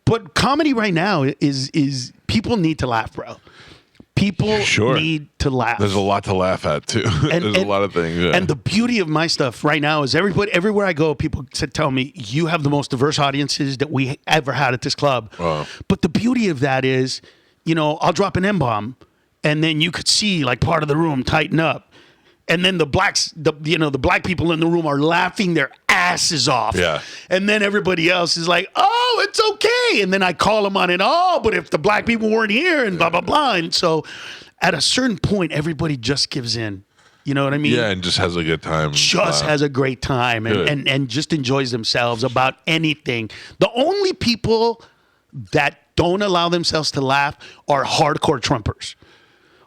But comedy right now is people need to laugh, bro. People need to laugh. There's a lot to laugh at too. There's a lot of things. Yeah. And the beauty of my stuff right now is everywhere I go, people tell me you have the most diverse audiences that we ever had at this club. Wow. But the beauty of that is, I'll drop an M-bomb, and then you could see like part of the room tighten up. And then the black people in the room are laughing their asses off. Yeah. And then everybody else is like, oh, it's okay. And then I call them on it. Oh, but if the black people weren't here and blah, blah, blah. And so at a certain point, everybody just gives in. You know what I mean? Yeah, and just has a good time. Has a great time and just enjoys themselves about anything. The only people that don't allow themselves to laugh are hardcore Trumpers.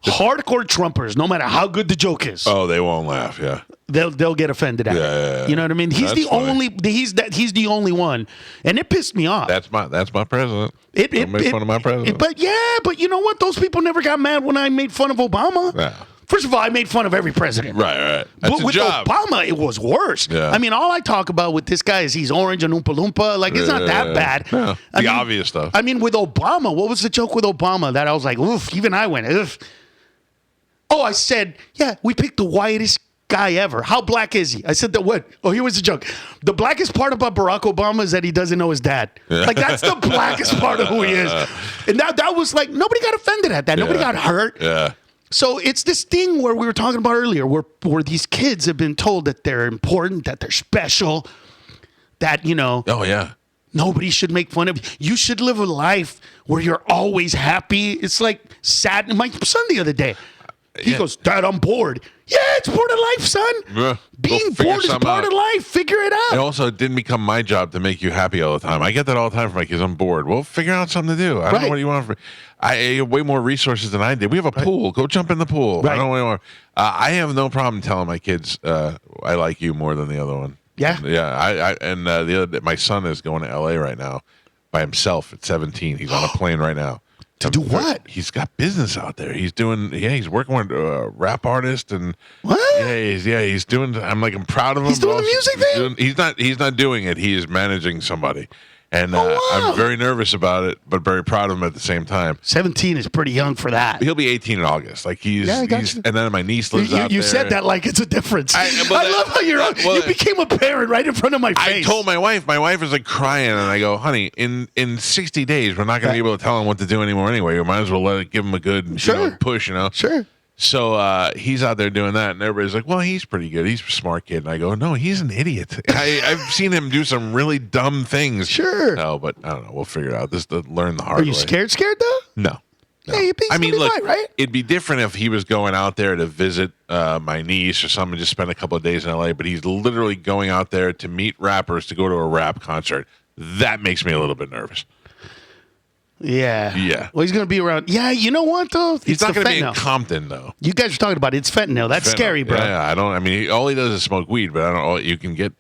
Hardcore Trumpers, no matter how good the joke is. Oh, they won't laugh. Yeah, they'll get offended at it. Yeah. You know what I mean? He's That's funny. He's the only one, and it pissed me off. That's my president. Don't make fun of my president. But you know what? Those people never got mad when I made fun of Obama. Yeah. First of all, I made fun of every president. Right. That's But with job. Obama, it was worse. Yeah. I mean, all I talk about with this guy is he's orange and Oompa Loompa. Like, it's not that bad. Yeah. The obvious stuff. I mean, with Obama, what was the joke with Obama that I was like, oof, even I went, oof. Oh, I said, yeah, we picked the whitest guy ever. How black is he? I said, what? Oh, here was the joke. The blackest part about Barack Obama is that he doesn't know his dad. Like, that's the blackest part of who he is. And that was like, nobody got offended at that. Nobody got hurt. Yeah. So it's this thing where we were talking about earlier, where these kids have been told that they're important, that they're special, that, Oh, yeah. nobody should make fun of you. You should live a life where you're always happy. It's like sad. My son the other day, he goes, Dad, I'm bored. Yeah, it's part of life, son. Yeah. Being bored is part of life. Figure it out. It also didn't become my job to make you happy all the time. I get that all the time from my kids. I'm bored. Well, figure out something to do. I don't know what you want. I have way more resources than I did. We have a pool. Go jump in the pool. Right. I don't know what you want. I have no problem telling my kids I like you more than the other one. Yeah. Yeah. The other my son is going to L.A. right now by himself at 17. He's on a plane right now. To do what? He's got business out there. He's working with a rap artist and what? He's doing. I'm proud of him. He's doing the music thing? He's not doing it. He is managing somebody. And wow. I'm very nervous about it, but very proud of him at the same time. 17 is pretty young for that. He'll be 18 in August. Like he's and then my niece lives out there. You said that like it's a difference. I love how you became a parent right in front of my face. I told my wife is like crying, and I go, honey, in 60 days, we're not going to be able to tell him what to do anymore anyway. We might as well give him a good push, Sure. So he's out there doing that, and everybody's like, well, he's pretty good. He's a smart kid. And I go, no, he's an idiot. I've seen him do some really dumb things. Sure. No, but I don't know. We'll figure it out. This to learn the hard way. Are you scared though? No. Yeah, look, right? It'd be different if he was going out there to visit my niece or something, just spend a couple of days in L.A., but he's literally going out there to meet rappers, to go to a rap concert. That makes me a little bit nervous. Yeah. Yeah. Well, he's going to be around. Yeah, you know what, though? He's not going to be in Compton, though. You guys are talking about it. It's fentanyl. That's scary, bro. Yeah, all he does is smoke weed, but I don't know. You can get,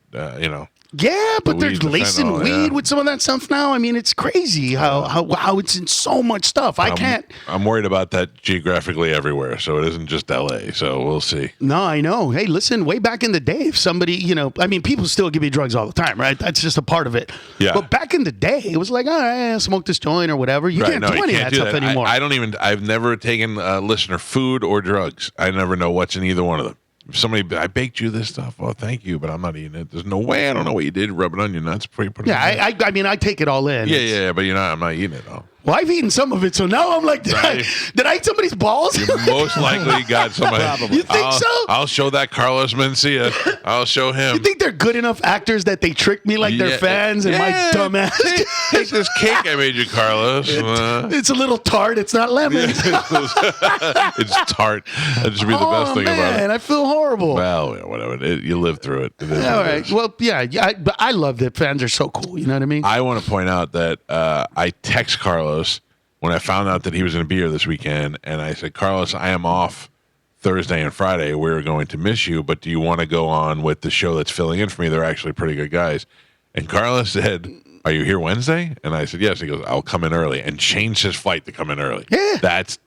Yeah, but they're lacing weed with some of that stuff now. I mean, it's crazy how it's in so much stuff. I can't. I'm worried about that geographically everywhere, so it isn't just L.A., so we'll see. No, I know. Hey, listen, way back in the day, if somebody, people still give me drugs all the time, right? That's just a part of it. Yeah. But back in the day, it was like, all right, smoke this joint or whatever. You can't do any of that stuff anymore. I've never taken listener food or drugs. I never know what's in either one of them. If somebody, I baked you this stuff. Oh, thank you, but I'm not eating it. There's no way. I don't know what you did. Rub it on your nuts. Yeah, I take it all in. Yeah, but I'm not eating it all. Well, I've eaten some of it, so now I'm like, did I eat somebody's balls? You most likely got somebody. You think so? I'll show that Carlos Mencia. I'll show him. You think they're good enough actors that they trick me like they're fans and my dumb ass? Take this cake I made you, Carlos. It's a little tart. It's not lemon. It's tart. That should be the best thing about it. Man, I feel horrible. Well, whatever. You live through it. All right. Well, but I love that fans are so cool. You know what I mean? I want to point out that I text Carlos when I found out that he was going to be here this weekend, and I said, Carlos, I am off Thursday and Friday. We're going to miss you, but do you want to go on with the show that's filling in for me? They're actually pretty good guys. And Carlos said, are you here Wednesday? And I said, yes. He goes, I'll come in early, and changed his flight to come in early. Yeah. That's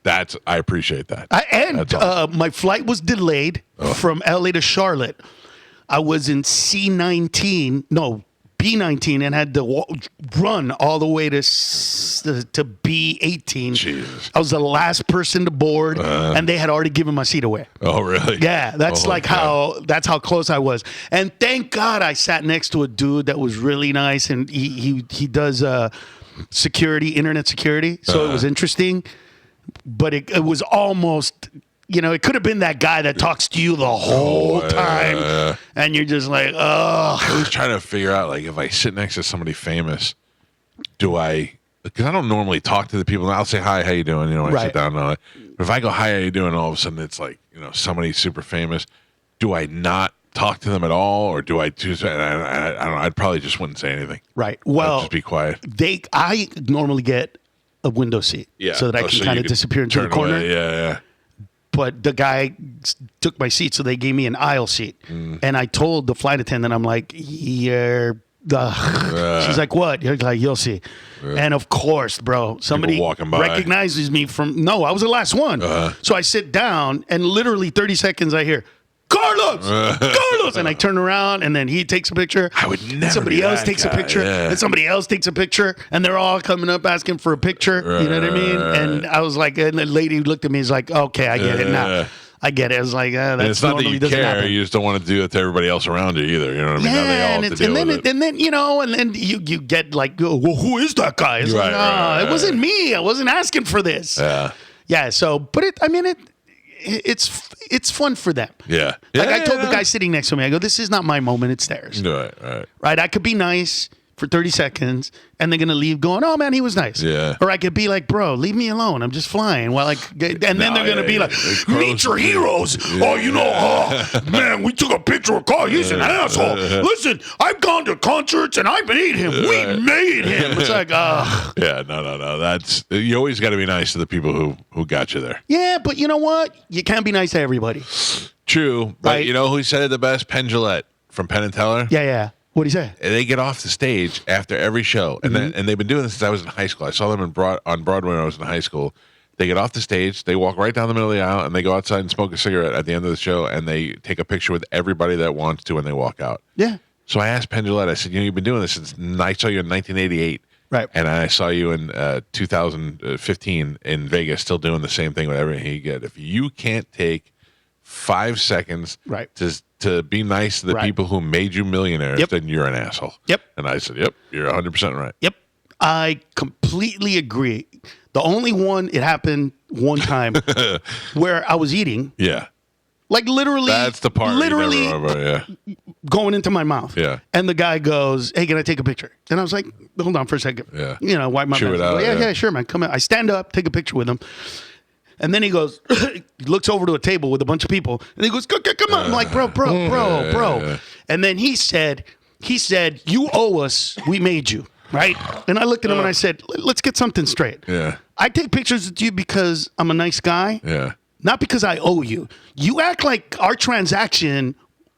I appreciate that. Awesome. My flight was delayed from LA to Charlotte. I was in C-19. No, B19 and had to run all the way to B18. Jesus. I was the last person to board, and they had already given my seat away. Oh, really? Yeah, that's that's how close I was. And thank God I sat next to a dude that was really nice, and he does security, internet security, so it was interesting. But it was almost, it could have been that guy that talks to you the whole time, and you're just like, oh. I was trying to figure out, like, if I sit next to somebody famous, because I don't normally talk to the people. I'll say, hi, how you doing? When I sit down and all that. But if I go, hi, how you doing? All of a sudden it's like, somebody super famous. Do I not talk to them at all, or do I choose? I don't know. I'd probably just wouldn't say anything. Right. Well, I'd just be quiet. I normally get a window seat so that I can kind of disappear into the corner. Away. Yeah. But the guy took my seat, so they gave me an aisle seat. And I told the flight attendant, I'm like, she's like, what? You're like, you'll see. And of course, bro, somebody recognizes me from, I was the last one. So I sit down, and literally 30 seconds I hear, Carlos! And I turn around, and then he takes a picture. I would never. Somebody else takes a picture, and somebody else takes a picture, and they're all coming up asking for a picture. You know what I mean? And I was like, and the lady looked at me, is like, okay, I get it now. I get it. I was like, that's and it's not that you care. Happen. You just don't want to do it to everybody else around you either. You know what I mean? Yeah, now they all have to deal with it. And then you get like, well, who is that guy? It's it wasn't me. I wasn't asking for this. Yeah. So, but it's fun for them. Yeah. Like I told the guy sitting next to me, I go, this is not my moment, it's theirs. Right? I could be nice for 30 seconds, and they're going to leave going, oh, man, he was nice. Yeah. Or I could be like, bro, leave me alone. I'm just flying. And then they're going to be like, meet your heroes. Man, we took a picture of Carl. He's an asshole. Listen, I've gone to concerts, and I made him. We made him. It's like, Yeah, no. You always got to be nice to the people who got you there. Yeah, but you know what? You can't be nice to everybody. True. But you know who said it the best? Penn Jillette from Penn and Teller. Yeah. What'd he say? They get off the stage after every show, and and they've been doing this since I was in high school. I saw them on Broadway when I was in high school. They get off the stage, they walk right down the middle of the aisle, and they go outside and smoke a cigarette at the end of the show, and they take a picture with everybody that wants to, and they walk out. Yeah. So I asked Penn Jillette, I said, you've been doing this since I saw you in 1988. Right. And I saw you in 2015 in Vegas still doing the same thing with everything you get. If you can't take 5 seconds to be nice to the people who made you millionaires, then you're an asshole. Yep. And I said, yep, you're 100% right. Yep. I completely agree. The only one, it happened one time where I was eating. Yeah. Like literally. That's the part. Literally going into my mouth. Yeah. And the guy goes, hey, can I take a picture? And I was like, hold on for a second. Yeah. Wipe my Chew it out. Yeah, sure, man. Come in. I stand up, take a picture with him. And then he goes, he looks over to a table with a bunch of people, and he goes, come on. I'm like, bro. And then he said, you owe us. We made you, right? And I looked at him and I said, let's get something straight. Yeah. I take pictures with you because I'm a nice guy. Yeah. Not because I owe you. You act like our transaction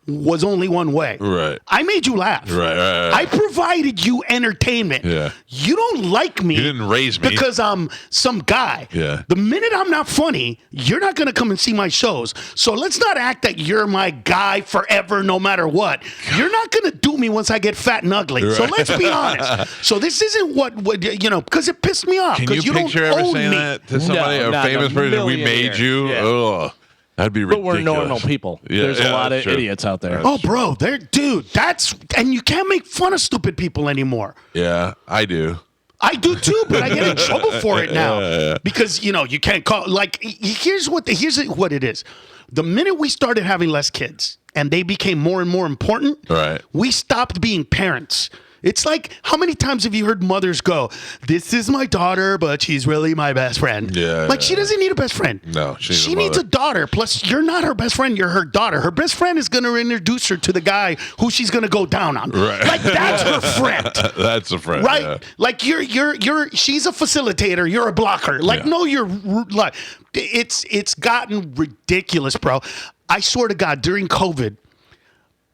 was only one way. Right. I made you laugh. Right. I provided you entertainment. Yeah. You don't like me. You didn't raise me. Because I'm some guy. Yeah. The minute I'm not funny, you're not going to come and see my shows. So let's not act that you're my guy forever, no matter what. You're not going to do me once I get fat and ugly. Right. So let's be honest. So this isn't what because it pissed me off. Can you picture ever saying that to somebody, a famous person? We made you? Yeah. Ugh. That'd be ridiculous. But we're normal people. Yeah, there's a lot of idiots out there. Oh, bro, and you can't make fun of stupid people anymore. Yeah, I do. I do too, but I get in trouble for it now because you can't call. Like, here's what it is. The minute we started having less kids and they became more and more important, we stopped being parents. It's like, how many times have you heard mothers go, this is my daughter, but she's really my best friend? She doesn't need a best friend. No, she needs a daughter. Plus, you're not her best friend. You're her daughter. Her best friend is going to introduce her to the guy who she's going to go down on. Right. Like, that's her friend. That's a friend. Right? Yeah. Like, she's a facilitator. You're a blocker. Like, no, it's gotten ridiculous, bro. I swear to God, during COVID,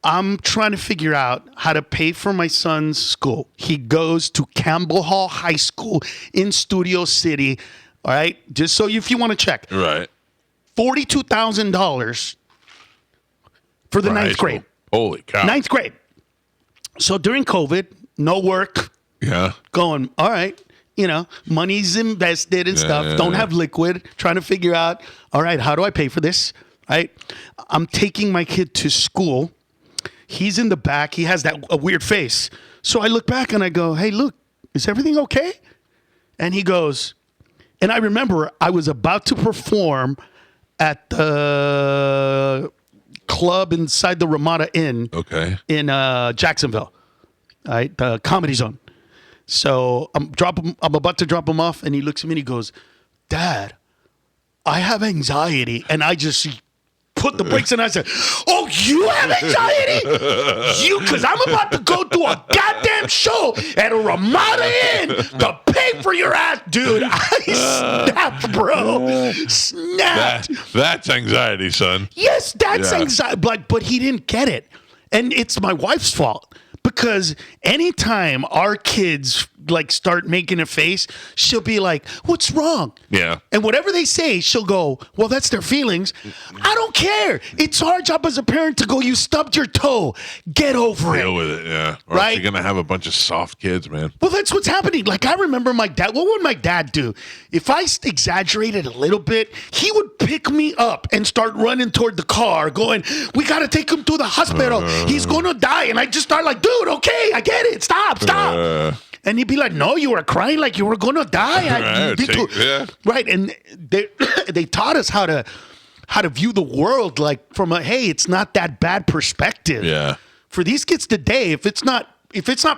I'm trying to figure out how to pay for my son's school. He goes to Campbell Hall High School in Studio City. All right? Just so if you want to check. Right. $42,000 for the ninth grade. Holy cow. Ninth grade. So during COVID, no work. Yeah. Going, all right, money's invested and stuff. Don't have liquid. Trying to figure out, all right, how do I pay for this? Right? I'm taking my kid to school. He's in the back. He has a weird face. So I look back and I go, hey, look, is everything okay? And he goes, and I remember I was about to perform at the club inside the Ramada Inn in Jacksonville, right? The Comedy Zone. So I'm about to drop him off, and he looks at me and he goes, Dad, I have anxiety. And I just put the brakes and I said, oh, you have anxiety? Because I'm about to go to a goddamn show at a Ramada Inn to pay for your ass. Dude, I snapped, bro. Snapped. That's anxiety, son. Yes, that's anxiety. But he didn't get it. And it's my wife's fault. Because anytime our kids start making a face, she'll be like, what's wrong? Yeah. And whatever they say, she'll go, well, that's their feelings. I don't care. It's our job as a parent to go, you stubbed your toe. Get over it. Deal with it, yeah. Or right? You're going to have a bunch of soft kids, man. Well, that's what's happening. I remember my dad. What would my dad do? If I exaggerated a little bit, he would pick me up and start running toward the car going, we got to take him to the hospital. He's going to die. And I just start dude, okay, I get it. Stop. And he'd be like, no, you were crying like you were going to die. Right. And they taught us how to view the world from a, hey, it's not that bad perspective. Yeah. For these kids today, if it's not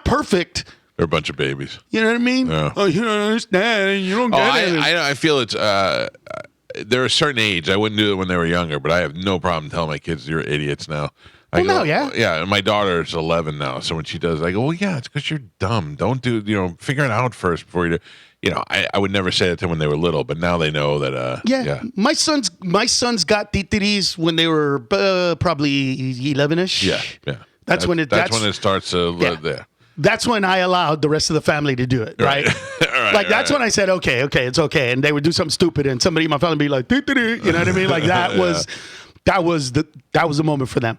perfect, they're a bunch of babies. You know what I mean? Yeah. Oh, you don't understand. You don't get it. I feel it's they're a certain age. I wouldn't do it when they were younger, but I have no problem telling my kids you're idiots now. Yeah. And my daughter is 11 now, so when she does, I go, well, yeah, it's because you're dumb. Don't do, figure it out first before you do. I would never say that to them when they were little, but now they know that. Yeah. My sons got titiris when they were probably 11ish. Yeah. That's when it starts to. Yeah. That's when I allowed the rest of the family to do it, right? That's when I said, okay, it's okay, and they would do something stupid, and somebody in my family would be like, you know what I mean? That was the moment for them.